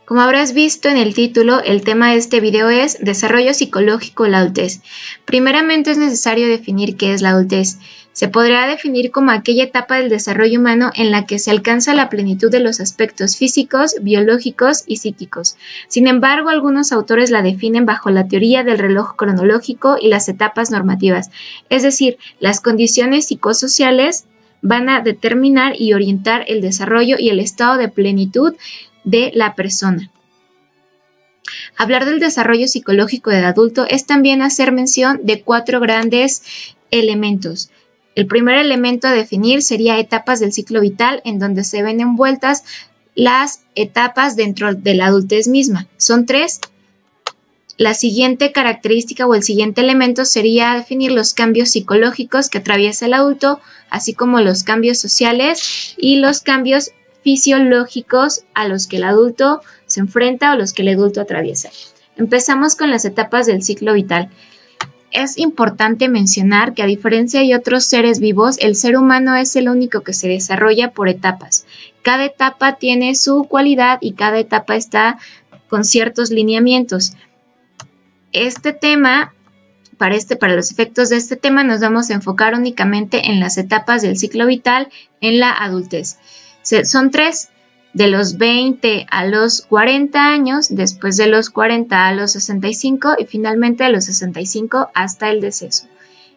Como habrás visto en el título, el tema de este video es Desarrollo psicológico de la adultez. Primeramente es necesario definir qué es la adultez. Se podrá definir como aquella etapa del desarrollo humano en la que se alcanza la plenitud de los aspectos físicos, biológicos y psíquicos. Sin embargo, algunos autores la definen bajo la teoría del reloj cronológico y las etapas normativas, es decir, las condiciones psicosociales van a determinar y orientar el desarrollo y el estado de plenitud de la persona. Hablar del desarrollo psicológico del adulto es también hacer mención de 4 grandes elementos. El primer elemento a definir sería etapas del ciclo vital, en donde se ven envueltas las etapas dentro de la adultez misma. Son 3. La siguiente característica o el siguiente elemento sería definir los cambios psicológicos que atraviesa el adulto, así como los cambios sociales y los cambios fisiológicos a los que el adulto se enfrenta o los que el adulto atraviesa. Empezamos con las etapas del ciclo vital. Es importante mencionar que a diferencia de otros seres vivos, el ser humano es el único que se desarrolla por etapas. Cada etapa tiene su cualidad y cada etapa está con ciertos lineamientos. Este tema, para los efectos de este tema, nos vamos a enfocar únicamente en las etapas del ciclo vital en la adultez. Son 3, de los 20 a los 40 años, después de los 40 a los 65 y finalmente de los 65 hasta el deceso.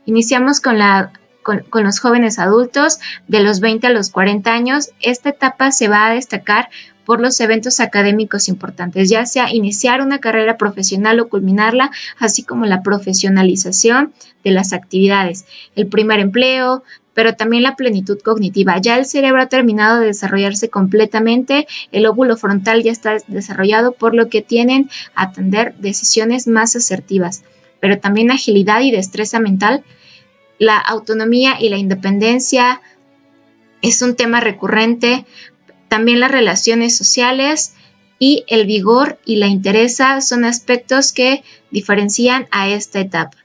Iniciamos con los jóvenes adultos de los 20 a los 40 años. Esta etapa se va a destacar por los eventos académicos importantes, ya sea iniciar una carrera profesional o culminarla, así como la profesionalización de las actividades, el primer empleo, pero también la plenitud cognitiva. Ya el cerebro ha terminado de desarrollarse completamente, el óvulo frontal ya está desarrollado, por lo que tienen a atender decisiones más asertivas, pero también agilidad y destreza mental. La autonomía y la independencia es un tema recurrente, también las relaciones sociales y el vigor y la entereza son aspectos que diferencian a esta etapa.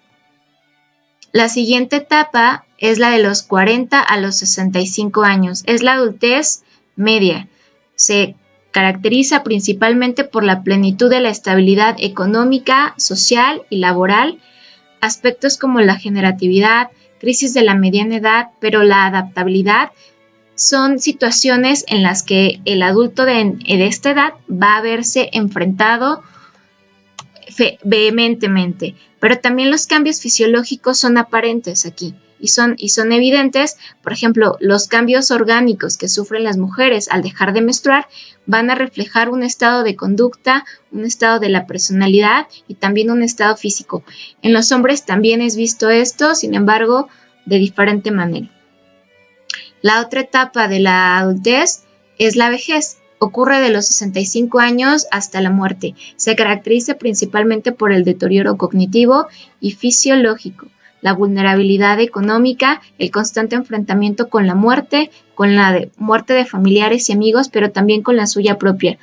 La siguiente etapa es la de los 40 a los 65 años. Es la adultez media. Se caracteriza principalmente por la plenitud de la estabilidad económica, social y laboral. Aspectos como la generatividad, crisis de la mediana edad, pero la adaptabilidad son situaciones en las que el adulto de esta edad va a verse enfrentado vehementemente, pero también los cambios fisiológicos son aparentes aquí y son evidentes. Por ejemplo, los cambios orgánicos que sufren las mujeres al dejar de menstruar van a reflejar un estado de conducta, un estado de la personalidad y también un estado físico. En los hombres también es visto esto, sin embargo, de diferente manera. La otra etapa de la adultez es la vejez. Ocurre de los 65 años hasta la muerte. Se caracteriza principalmente por el deterioro cognitivo y fisiológico, la vulnerabilidad económica, el constante enfrentamiento con la muerte de familiares y amigos, pero también con la suya propia.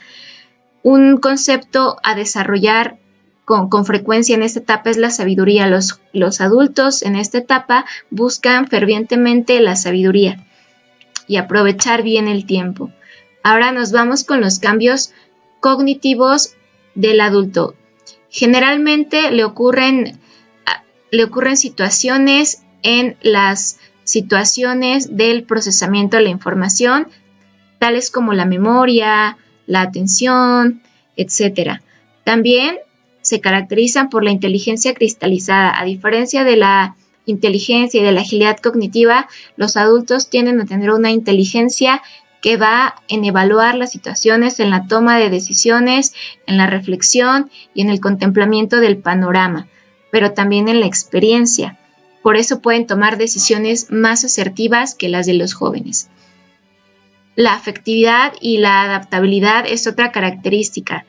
Un concepto a desarrollar con frecuencia en esta etapa es la sabiduría. Los adultos en esta etapa buscan fervientemente la sabiduría y aprovechar bien el tiempo. Ahora nos vamos con los cambios cognitivos del adulto. Generalmente le ocurren situaciones en las situaciones del procesamiento de la información, tales como la memoria, la atención, etc. También se caracterizan por la inteligencia cristalizada. A diferencia de la inteligencia y de la agilidad cognitiva, los adultos tienden a tener una inteligencia que va en evaluar las situaciones, en la toma de decisiones, en la reflexión y en el contemplamiento del panorama, pero también en la experiencia. Por eso pueden tomar decisiones más asertivas que las de los jóvenes. La afectividad y la adaptabilidad es otra característica.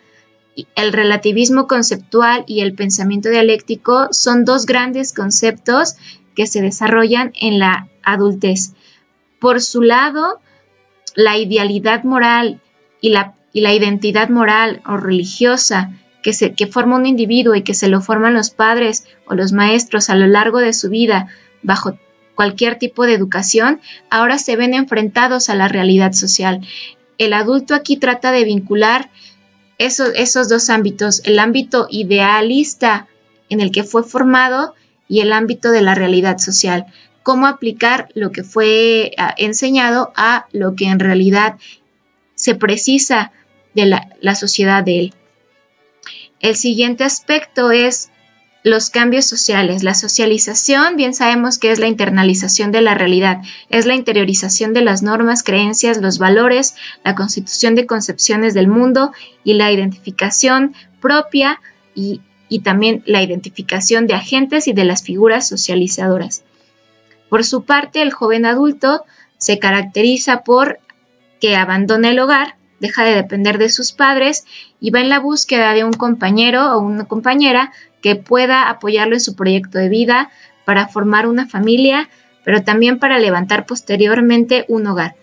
El relativismo conceptual y el pensamiento dialéctico son 2 grandes conceptos que se desarrollan en la adultez. Por su lado, la idealidad moral y la identidad moral o religiosa que forma un individuo y que se lo forman los padres o los maestros a lo largo de su vida bajo cualquier tipo de educación, ahora se ven enfrentados a la realidad social. El adulto aquí trata de vincular esos dos ámbitos, el ámbito idealista en el que fue formado y el ámbito de la realidad social. Cómo aplicar lo que fue enseñado a lo que en realidad se precisa de la sociedad de él. El siguiente aspecto es los cambios sociales. La socialización, bien sabemos que es la internalización de la realidad, es la interiorización de las normas, creencias, los valores, la constitución de concepciones del mundo y la identificación propia y también la identificación de agentes y de las figuras socializadoras. Por su parte, el joven adulto se caracteriza por que abandona el hogar, deja de depender de sus padres y va en la búsqueda de un compañero o una compañera que pueda apoyarlo en su proyecto de vida para formar una familia, pero también para levantar posteriormente un hogar.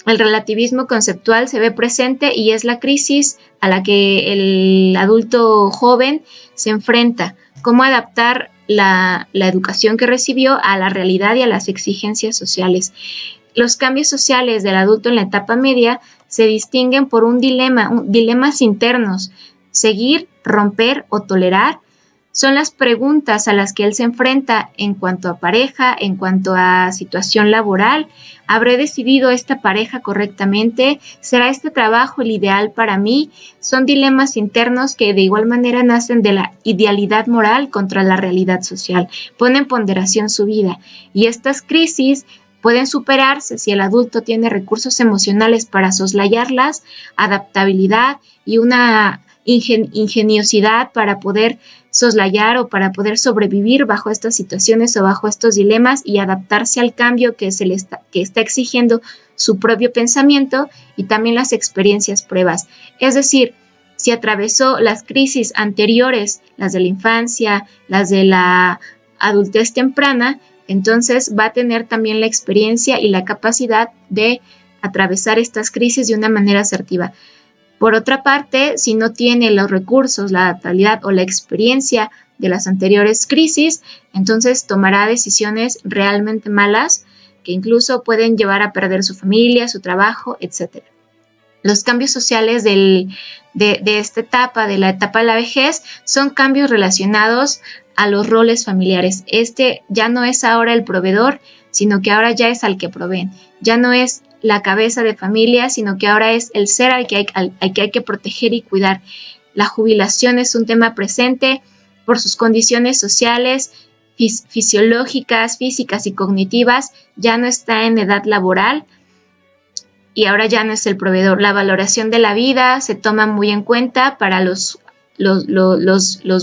El relativismo conceptual se ve presente y es la crisis a la que el adulto joven se enfrenta. Cómo adaptar la educación que recibió a la realidad y a las exigencias sociales. Los cambios sociales del adulto en la etapa media se distinguen por dilemas internos. Seguir, romper o tolerar son las preguntas a las que él se enfrenta en cuanto a pareja, en cuanto a situación laboral. ¿Habré decidido esta pareja correctamente? ¿Será este trabajo el ideal para mí? Son dilemas internos que de igual manera nacen de la idealidad moral contra la realidad social. Ponen en ponderación su vida. Y estas crisis pueden superarse si el adulto tiene recursos emocionales para soslayarlas, adaptabilidad y una ingeniosidad para poder soslayar o para poder sobrevivir bajo estas situaciones o bajo estos dilemas y adaptarse al cambio que está exigiendo su propio pensamiento y también las experiencias pruebas. Es decir, si atravesó las crisis anteriores, las de la infancia, las de la adultez temprana, entonces va a tener también la experiencia y la capacidad de atravesar estas crisis de una manera asertiva. Por otra parte, si no tiene los recursos, la adaptabilidad o la experiencia de las anteriores crisis, entonces tomará decisiones realmente malas que incluso pueden llevar a perder su familia, su trabajo, etc. Los cambios sociales de esta etapa, de la etapa de la vejez, son cambios relacionados a los roles familiares. Este ya no es ahora el proveedor, sino que ahora ya es al que proveen. Ya no es la cabeza de familia, sino que ahora es el ser al que hay que proteger y cuidar. La jubilación es un tema presente por sus condiciones sociales, fisiológicas, físicas y cognitivas. Ya no está en edad laboral y ahora ya no es el proveedor. La valoración de la vida se toma muy en cuenta para los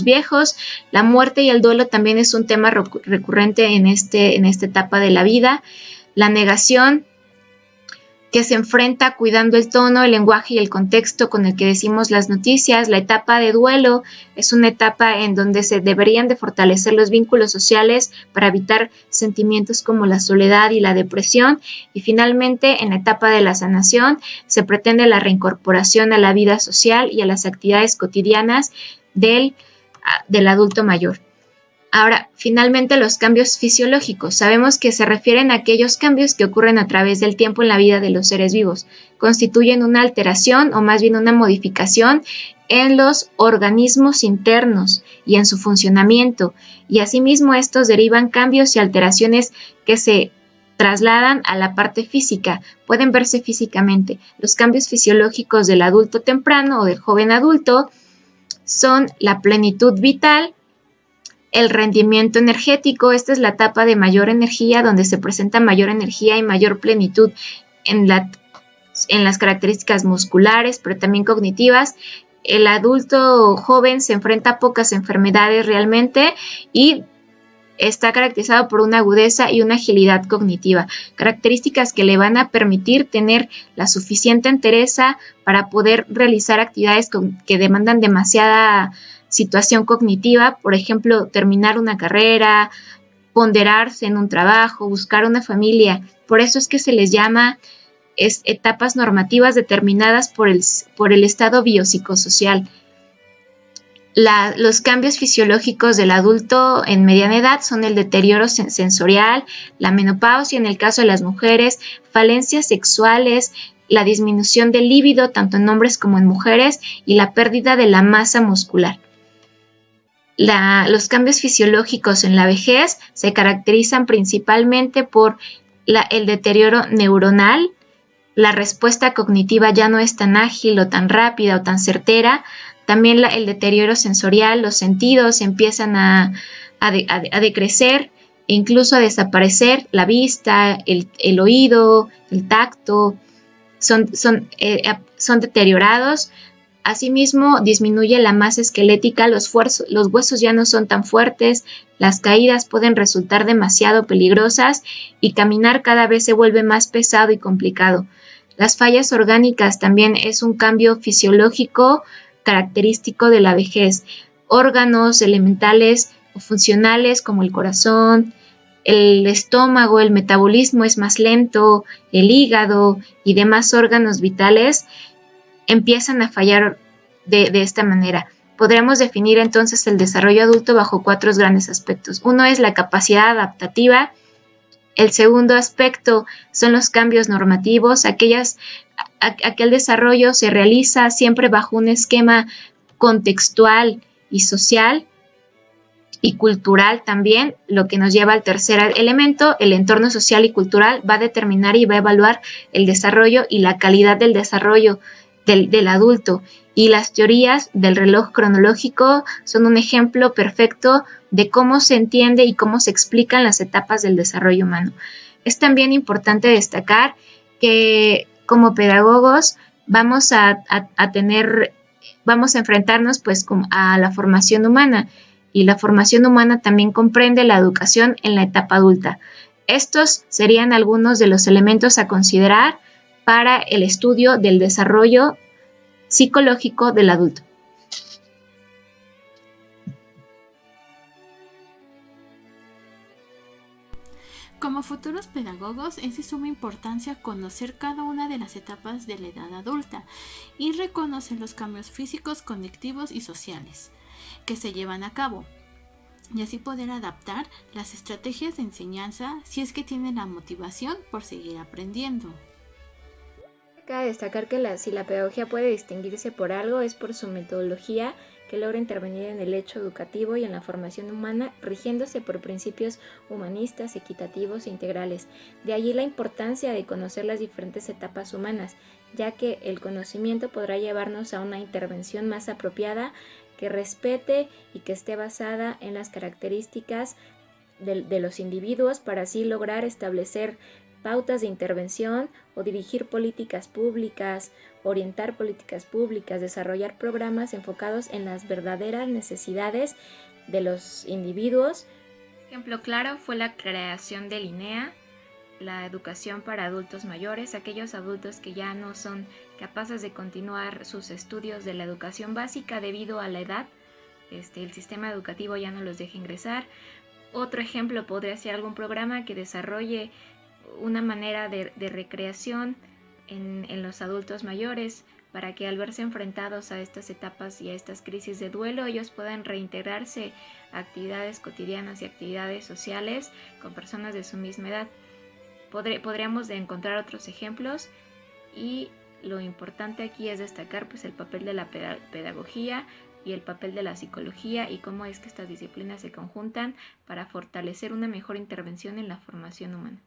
viejos. La muerte y el duelo también es un tema recurrente en esta etapa de la vida. La negación, que se enfrenta cuidando el tono, el lenguaje y el contexto con el que decimos las noticias. La etapa de duelo es una etapa en donde se deberían de fortalecer los vínculos sociales para evitar sentimientos como la soledad y la depresión. Y finalmente, en la etapa de la sanación, se pretende la reincorporación a la vida social y a las actividades cotidianas del adulto mayor. Ahora, finalmente, los cambios fisiológicos. Sabemos que se refieren a aquellos cambios que ocurren a través del tiempo en la vida de los seres vivos. Constituyen una alteración o más bien una modificación en los organismos internos y en su funcionamiento. Y asimismo, estos derivan cambios y alteraciones que se trasladan a la parte física. Pueden verse físicamente. Los cambios fisiológicos del adulto temprano o del joven adulto son la plenitud vital, el rendimiento energético. Esta es la etapa de mayor energía, donde se presenta mayor energía y mayor plenitud en las características musculares, pero también cognitivas. El adulto joven se enfrenta a pocas enfermedades realmente y está caracterizado por una agudeza y una agilidad cognitiva, características que le van a permitir tener la suficiente entereza para poder realizar actividades que demandan demasiada situación cognitiva, por ejemplo, terminar una carrera, ponderarse en un trabajo, buscar una familia. Por eso es que se les llama etapas normativas determinadas por el estado biopsicosocial. Los cambios fisiológicos del adulto en mediana edad son el deterioro sensorial, la menopausia en el caso de las mujeres, falencias sexuales, la disminución del líbido tanto en hombres como en mujeres y la pérdida de la masa muscular. Los cambios fisiológicos en la vejez se caracterizan principalmente por el deterioro neuronal, la respuesta cognitiva ya no es tan ágil o tan rápida o tan certera, también el deterioro sensorial, los sentidos empiezan a decrecer e incluso a desaparecer, la vista, el oído, el tacto, son deteriorados. Asimismo, disminuye la masa esquelética, los huesos ya no son tan fuertes, las caídas pueden resultar demasiado peligrosas y caminar cada vez se vuelve más pesado y complicado. Las fallas orgánicas también es un cambio fisiológico característico de la vejez. Órganos elementales o funcionales como el corazón, el estómago, el metabolismo es más lento, el hígado y demás órganos vitales empiezan a fallar de esta manera. Podríamos definir entonces el desarrollo adulto bajo 4 grandes aspectos. Uno es la capacidad adaptativa. El segundo aspecto son los cambios normativos. Aquel desarrollo se realiza siempre bajo un esquema contextual y social y cultural también, lo que nos lleva al tercer elemento. El entorno social y cultural va a determinar y va a evaluar el desarrollo y la calidad del desarrollo del adulto. Y las teorías del reloj cronológico son un ejemplo perfecto de cómo se entiende y cómo se explican las etapas del desarrollo humano. Es también importante destacar que como pedagogos vamos a enfrentarnos pues a la formación humana, y la formación humana también comprende la educación en la etapa adulta. Estos serían algunos de los elementos a considerar para el estudio del desarrollo psicológico del adulto. Como futuros pedagogos es de suma importancia conocer cada una de las etapas de la edad adulta y reconocer los cambios físicos, cognitivos y sociales que se llevan a cabo, y así poder adaptar las estrategias de enseñanza si es que tienen la motivación por seguir aprendiendo. Cabe destacar que si la pedagogía puede distinguirse por algo es por su metodología, que logra intervenir en el hecho educativo y en la formación humana, rigiéndose por principios humanistas, equitativos e integrales. De allí la importancia de conocer las diferentes etapas humanas, ya que el conocimiento podrá llevarnos a una intervención más apropiada, que respete y que esté basada en las características de los individuos, para así lograr establecer pautas de intervención o dirigir políticas públicas, orientar políticas públicas, desarrollar programas enfocados en las verdaderas necesidades de los individuos. Un ejemplo claro fue la creación del INEA, la educación para adultos mayores, aquellos adultos que ya no son capaces de continuar sus estudios de la educación básica debido a la edad. El sistema educativo ya no los deja ingresar. Otro ejemplo podría ser algún programa que desarrolle una manera de recreación en los adultos mayores, para que al verse enfrentados a estas etapas y a estas crisis de duelo, ellos puedan reintegrarse a actividades cotidianas y actividades sociales con personas de su misma edad. Podríamos encontrar otros ejemplos, y lo importante aquí es destacar pues el papel de la pedagogía y el papel de la psicología, y cómo es que estas disciplinas se conjuntan para fortalecer una mejor intervención en la formación humana.